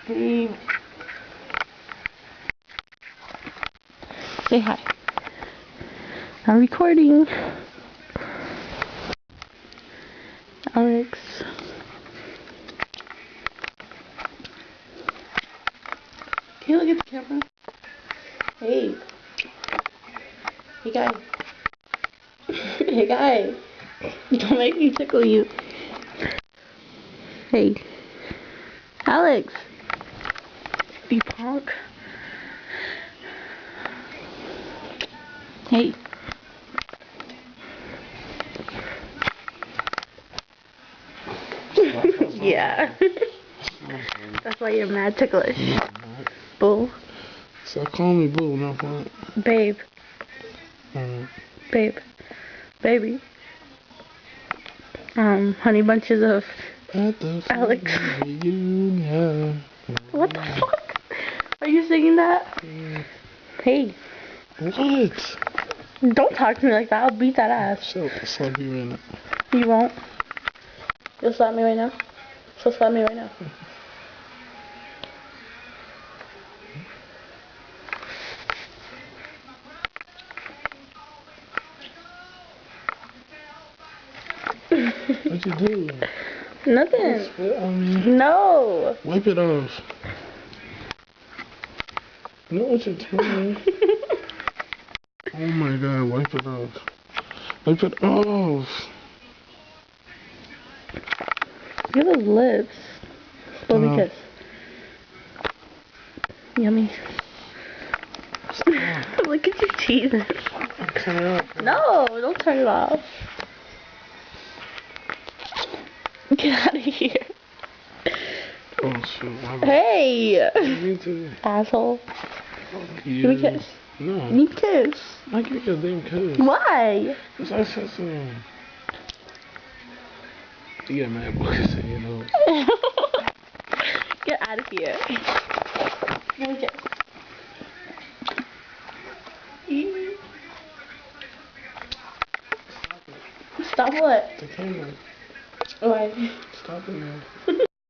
Babe. Say hi. I'm recording. Alex. Can you look at the camera? Hey. Hey guy. Hey guy. Don't make me tickle you. Hey. Alex. You punk. Hey. Yeah. That's why you're mad ticklish. Bull. Stop calling me Boo, not fun. Babe. Babe. Baby. Honey bunches of Alex. What the fuck? Are you singing that? Hey. What? Don't talk to me like that. I'll beat that ass. Shut up, I'll slap you right now. You won't. You'll slap me right now? So slap me right now. What'd you do? Nothing. Spit on me. No. Wipe it off. Know what you're doing. Oh my god, wipe it off. Wipe it off. Look at those lips. Blow me kiss. Yummy. Look at your teeth. Turn it off. No, don't turn it off. Get out of here. Oh shit, my bad. Hey! Me too. Asshole. You. Give me a kiss. No. Give me a kiss. I give you a damn kiss. Why? Because I said so. You got mad boys saying, you know. Get out of here. Give me a kiss. Stop what? The camera. Why? Stop it now.